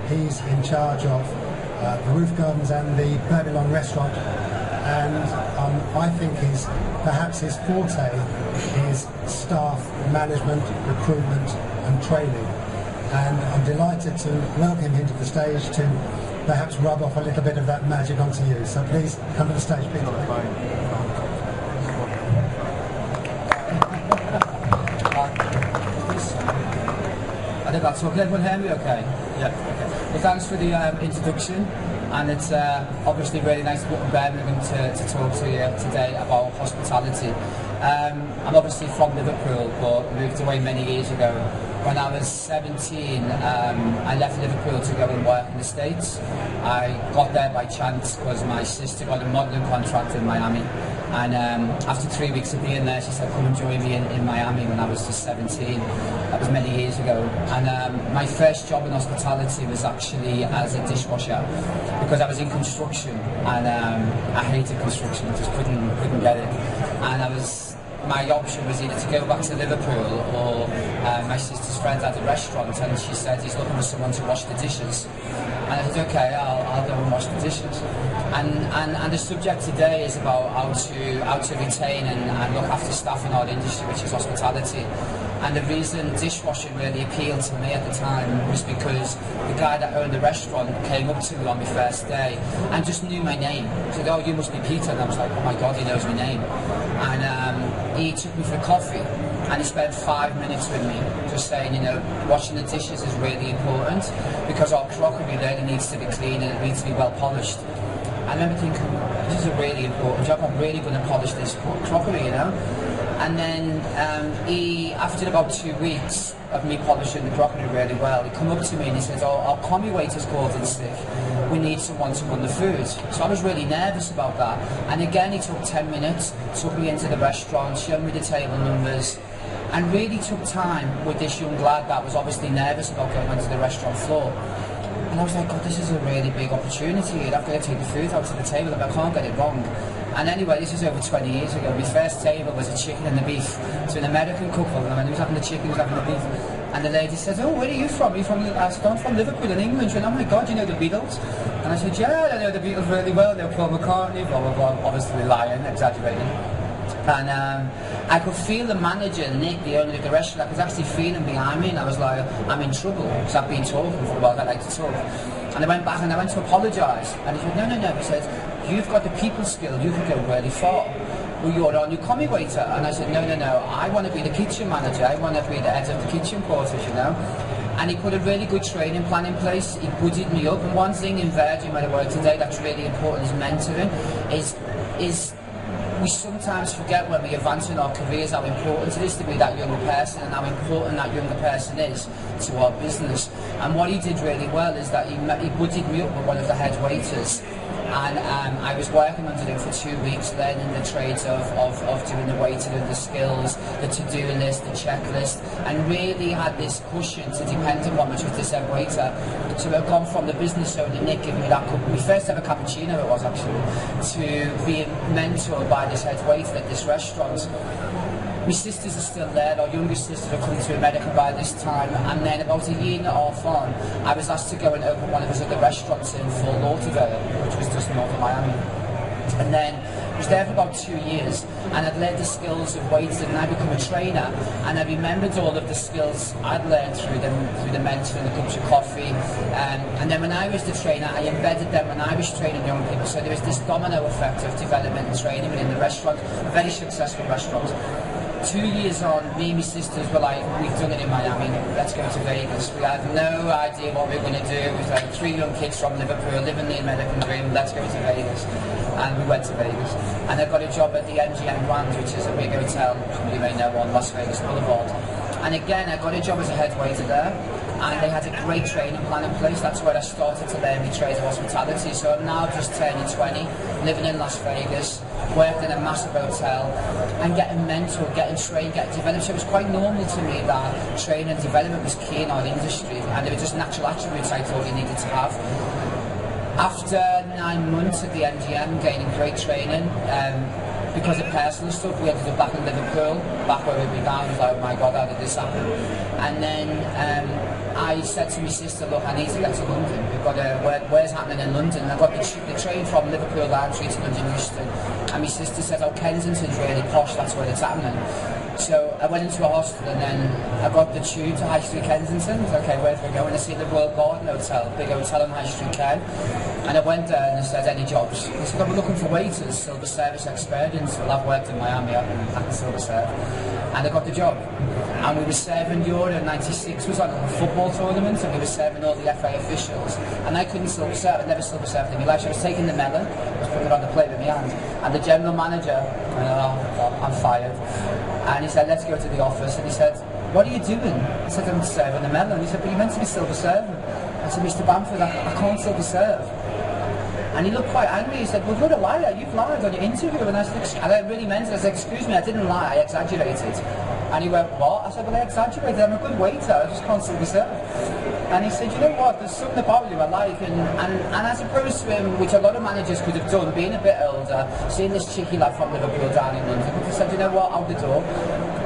He's in charge of the roof gardens and the Babylon restaurant, and I think perhaps his forte is staff management, recruitment and training. And I'm delighted to welcome him to the stage to perhaps rub off a little bit of that magic onto you. So please come to the stage, Peter. I think that's okay. Everyone hear me okay? Yeah. Okay. Well, thanks for the introduction, and it's obviously really nice to be in Birmingham to talk to you today about hospitality. I'm obviously from Liverpool, but moved away many years ago. When I was 17, I left Liverpool to go and work in the States. I got there by chance because my sister got a modelling contract in Miami. And after 3 weeks of being there, she said, come and join me in Miami when I was just 17. That was many years ago. And my first job in hospitality was actually as a dishwasher, because I was in construction, and I hated construction. I just couldn't get it. And my option was either to go back to Liverpool, or my sister's friend had a restaurant, and she said he's looking for someone to wash the dishes. And I said, okay, I'll go and wash the dishes. And the subject today is about how to retain and look after staff in our industry, which is hospitality. And the reason dishwashing really appealed to me at the time was because the guy that owned the restaurant came up to me on my first day and just knew my name. He said, oh, you must be Peter. And I was like, oh my God, he knows my name. And he took me for coffee, and he spent 5 minutes with me just saying, you know, washing the dishes is really important, because our crockery really needs to be clean and it needs to be well polished. I remember thinking, this is a really important job, I'm really going to polish this crockery, you know. And then after about 2 weeks of me polishing the crockery really well, he come up to me and he says, oh, our commie waiter's called in sick. We need someone to run the food. So I was really nervous about that. And again, he took 10 minutes, took me into the restaurant, showed me the table numbers, and really took time with this young lad that was obviously nervous about going onto the restaurant floor. And I was like, God, this is a really big opportunity. I've got to take the food out to the table and I can't get it wrong. And anyway, this was over 20 years ago. My first table was a chicken and the beef to an American couple, and when he was having the chicken, he was having the beef. And the lady said, oh, where are you from? Are you from? I said, I'm from Liverpool in England. She went, oh my God, you know the Beatles? And I said, yeah, I know the Beatles really well. I know Paul McCartney, blah, blah, blah. Obviously lying, exaggerating. And I could feel the manager, Nick, the owner of the restaurant, was actually feeling behind me, and I was like, I'm in trouble, because I've been talking for a while, I like to talk. And I went back and I went to apologise, and he said, no, he said, you've got the people skill, you can go really far. Well, you're our new commie waiter. And I said, no, I want to be the kitchen manager, I want to be the head of the kitchen quarters, you know. And he put a really good training plan in place, he buddied me up, and one thing in Virgin where I work today that's really important is mentoring, is we sometimes forget when we advance in our careers how important it is to be that younger person, and how important that younger person is to our business. And what he did really well is that he buddied me up with one of the head waiters, and I was working under him for 2 weeks, learning the trades of doing the waitering, the skills, the to-do list, the checklist, and really had this cushion to depend upon, which was this head waiter. So I've gone from the business owner, Nick, giving me that cup, my first ever cappuccino it was actually, to being mentored by this head waiter at this restaurant. My sisters are still there, our youngest sisters are coming to America by this time, and then about a year and a half on, I was asked to go and open one of his other restaurants in Fort Lauderdale, which was just north of Miami. And then I was there for about 2 years, and I'd learned the skills of waiting, and I became a trainer, and I remembered all of the skills I'd learned through the mentoring, the cups of coffee, and then when I was the trainer, I embedded them when I was training young people. So there was this domino effect of development and training within the restaurant, a very successful restaurant. 2 years on, me and my sisters were like, we've done it in Miami, let's go to Vegas. We had no idea what we were going to do. It was like 3 young kids from Liverpool living the American dream, let's go to Vegas. And we went to Vegas. And I got a job at the MGM Grand, which is a big hotel, you may know, on Las Vegas Boulevard. And again, I got a job as a head waiter there, and they had a great training plan in place. That's where I started to learn the trade of hospitality. So I'm now just turning 20, living in Las Vegas, worked in a massive hotel, and getting mentored, getting trained, getting developed. So it was quite normal to me that training and development was key in our industry, and they were just natural attributes I thought you needed to have. After 9 months at the MGM, gaining great training, because of personal stuff, we had to go back in Liverpool, back where we began. I was like, oh my God, how did this happen? And then I said to my sister, look, I need to get to London. We've got where's happening in London? And I got the train from Liverpool Line to London Euston. And my sister said, oh, Kensington's really posh, that's where it's happening. So I went into a hostel and then I got the tube to High Street Kensington. Okay, where do we go? And I see the Royal Garden Hotel, big hotel on High Street Ken. And I went there and I said, any jobs? They said, we're looking for waiters, silver service experience. Well, I've worked in Miami, I've been packing silver serve. And I got the job. And we were serving Euro 96 was on a football tournament, and we were serving all the FA officials. And I couldn't silver serve, I'd never silver served in my life. So I was taking the melon, I was putting it on the plate with my hand. And the general manager, I'm fired. And he said, let's go to the office. And he said, what are you doing? I said, I'm serving the melon. He said, but you're meant to be silver serving. I said, Mr. Bamford, I can't silver serve. And he looked quite angry. He said, well, you're a liar. You've lied on your interview. And I said, and I really meant it. I said, excuse me, I didn't lie. I exaggerated. And he went, what? I said, well, I exaggerated. I'm a good waiter. I just can't silver serve. And he said, you know what, there's something about you I like. And as opposed to him, which a lot of managers could have done, being a bit older, seeing this cheeky lad from Liverpool down in London, he said, you know what, out the door.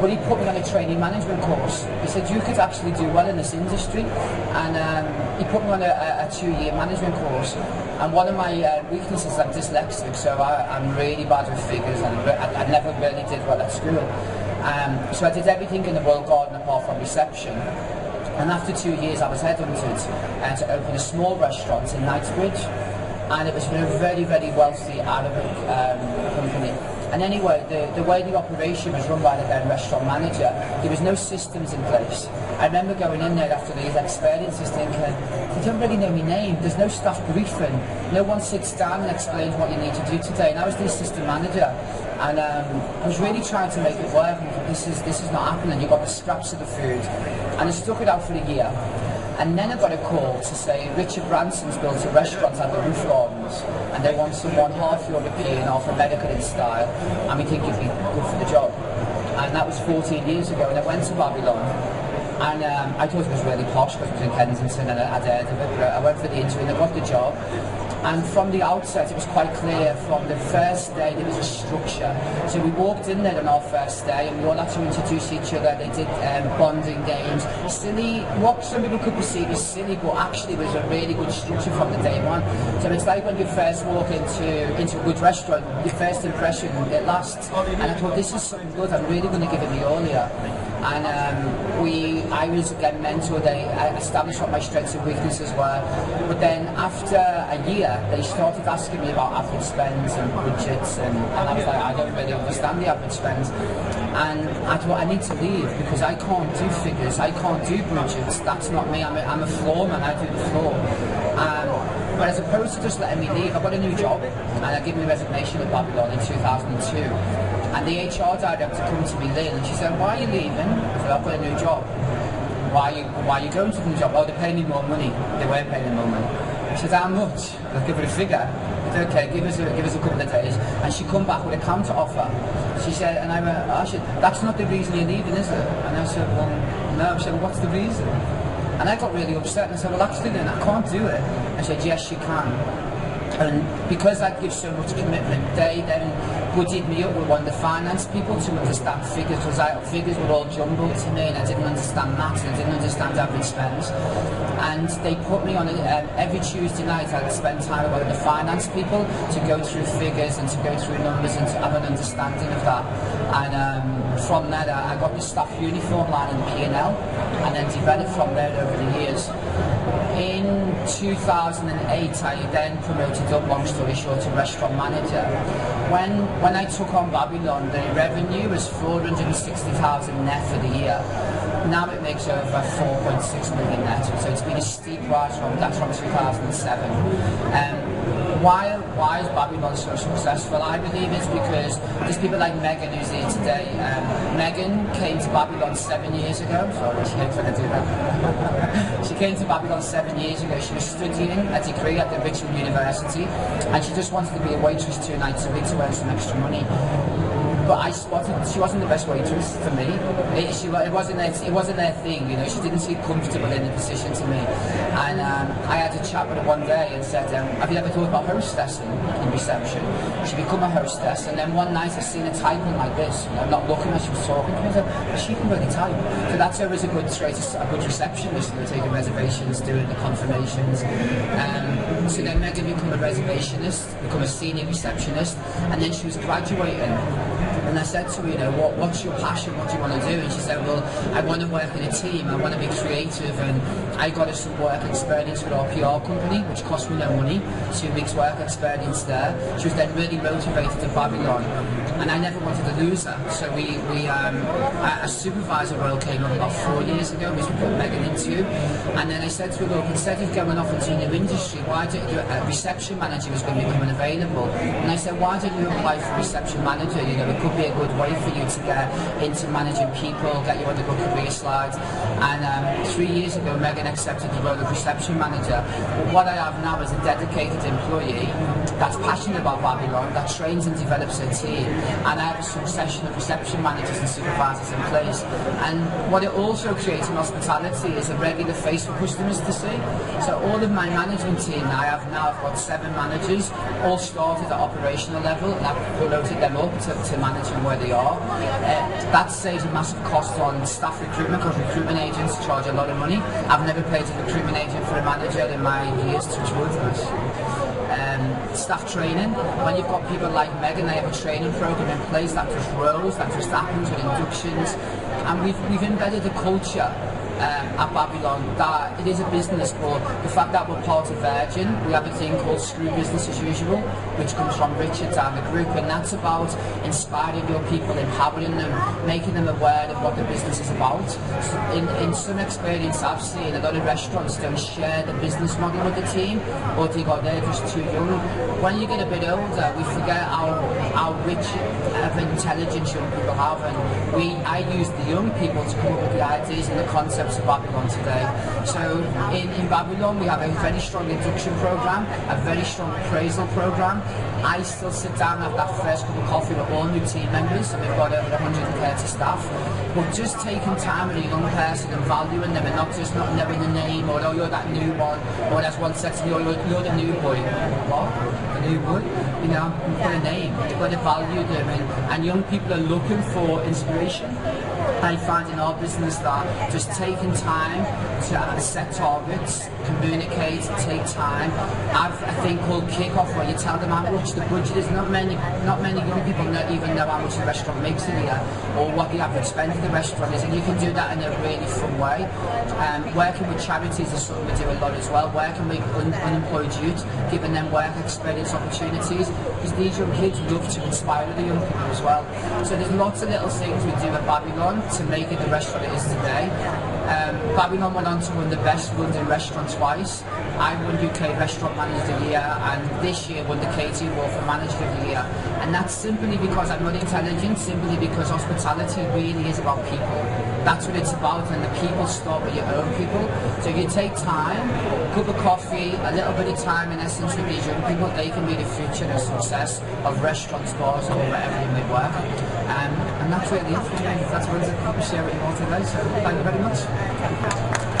But he put me on a training management course. He said, you could actually do well in this industry. And he put me on a 2-year management course. And one of my weaknesses is I'm dyslexic, so I'm really bad with figures, and I never really did well at school. So I did everything in the Royal Garden apart from reception. And after 2 years I was headhunted to open a small restaurant in Knightsbridge. And it was for a very, very wealthy Arabic company. And anyway, the way the operation was run by the then restaurant manager, there was no systems in place. I remember going in there after these experiences thinking, they don't really know my name, there's no staff briefing, no one sits down and explains what you need to do today. And I was the assistant manager, and I was really trying to make it work, and I thought, this is not happening. You've got the scraps of the food. And I stuck it out for a year. And then I got a call to say Richard Branson's built a restaurant at the Roof Gardens, and they want someone half European, half American in style, and we think you'd be good for the job. And that was 14 years ago, and I went to Babylon. And I thought it was really posh because it was in Kensington and I'd heard of it, but I went for the interview and I got the job. And from the outset it was quite clear, from the first day there was a structure. So we walked in there on our first day and we all had to introduce each other. They did bonding games. Silly, what some people could perceive as silly, but actually was a really good structure from the day one. So it's like when you first walk into a good restaurant, your first impression, it lasts. And I thought, this is something good, I'm really going to give it me all here. And I was again mentored. I established what my strengths and weaknesses were. But then after a year, they started asking me about average spends and budgets, and I was like, I don't really understand the average spends. And I thought, I need to leave because I can't do figures, I can't do budgets. That's not me. I'm a floorman. I do the floor. But as opposed to just letting me leave, I got a new job, and I gave me a resignation at Babylon in 2002. And the HR director came to me, Lynn, and she said, why are you leaving? I said, I've got a new job. Why are you going to the new job? Oh, they're paying me more money. They weren't paying me more money. She said, how much? I'll give her a figure. I said, okay, give us a couple of days. And she come back with a counter offer. She said, and I went, oh, she said, that's not the reason you're leaving, is it? And I said, well, no. She said, well, what's the reason? And I got really upset, and I said, well, actually then, I can't do it. I said, yes, you can. And because that gives so much commitment, they then budgeted me up with one of the finance people to understand figures, because figures were all jumbled to me, and I didn't understand maths, and I didn't understand average spends. And they put me on every Tuesday night. I'd spend time with one of the finance people to go through figures and to go through numbers and to have an understanding of that. And from there, I got the staff uniform line in the P&L, and then developed from there over the years. In 2008, I then promoted up, long story short, to restaurant manager. When I took on Babylon, the revenue was 460,000 net for the year. Now it makes over 4.6 million net, so it's been a steep rise from 2007. Why is Babylon so successful? I believe it's because there's people like Megan who's here today. Megan came to Babylon 7 years ago. Sorry, she hates when I do that. She came to Babylon 7 years ago. She was studying a degree at the Richmond University, and she just wanted to be a waitress 2 nights a week to earn some extra money. but I spotted she wasn't the best waitress for me. It wasn't their thing, you know. She didn't seem comfortable in the position to me. And I had a chat with her one day and said, have you ever thought about hostessing in reception? She become a hostess, and then one night I seen her typing like this, you know, not looking as she was talking to me. I said, well, she can really type. So that's always a good receptionist, you know, taking reservations, doing the confirmations. So then Megan became a reservationist, become a senior receptionist, and then she was graduating. And I said to her, you know, what's your passion? What do you want to do? And she said, well, I want to work in a team. I want to be creative. And I got her some work experience with our PR company, which cost me no money. 2 weeks work experience there. She was then really motivated to Babylon. And I never wanted to lose her. So a supervisor role came up about 4 years ago, which we put Megan into. And then I said to her, look, instead of going off into a new industry, why don't you, a reception manager was going to become available. And I said, why don't you apply for reception manager? You know, it could be a good way for you to get into managing people, get you on the good career slide. And 3 years ago, Megan accepted the role of reception manager. But what I have now is a dedicated employee that's passionate about Babylon, that trains and develops her team. And I have a succession of reception managers and supervisors in place. And what it also creates in hospitality is a regular face for customers to see. So all of my management team I have now, I've got 7 managers, all started at operational level, and I've promoted them up to managing where they are. That saves a massive cost on staff recruitment, because recruitment agents charge a lot of money. I've never paid a recruitment agent for a manager in my years, touch wood. Staff training, when you've got people like Megan, they have a training program in place that just grows, that just happens with inductions, and we've embedded a culture at Babylon that it is a business, but the fact that we're part of Virgin, we have a thing called Screw Business as Usual, which comes from Richard down the group, and that's about inspiring your people, empowering them, making them aware of what the business is about. So in some experience I've seen, a lot of restaurants don't share the business model with the team, or they got there just too young. When you get a bit older, we forget how rich of intelligence young people have, and I use the young people to come up with the ideas and the concepts of Babylon today. So in Babylon we have a very strong induction program, a very strong appraisal program. I still sit down and have that first cup of coffee with all new team members, and we've got over 130 staff. But just taking time with a young person and valuing them, and not knowing the name, or oh, you're that new one, or as one said to me, oh, you're the new boy. What? The new boy? You know, you've got a name, you've got to value them, and young people are looking for inspiration. I find in our business that just taking time to set targets, communicate, take time. I have a thing called kick-off, where you tell them how much the budget is. Not many young people even know how much the restaurant makes in a year, or what the average spend of the restaurant is, and you can do that in a really fun way. Working with charities is something we do a lot as well. Working with unemployed youth, giving them work experience opportunities, because these young kids love to inspire the young people as well. So there's lots of little things we do at Babylon to make it the restaurant it is today. Babylon went on to win the Best London Restaurant twice. I won UK Restaurant Manager of the Year, and this year won the Catering Award for Manager of the Year. And that's simply because I'm not intelligent, simply because hospitality really is about people. That's what it's about, and the people start with your own people. So if you take time, a cup of coffee, a little bit of time in essence with these young people, they can be the future and success of restaurants, bars, or wherever you may work. And that's really it for me. That's what I wanted to share with you all today, so thank you very much.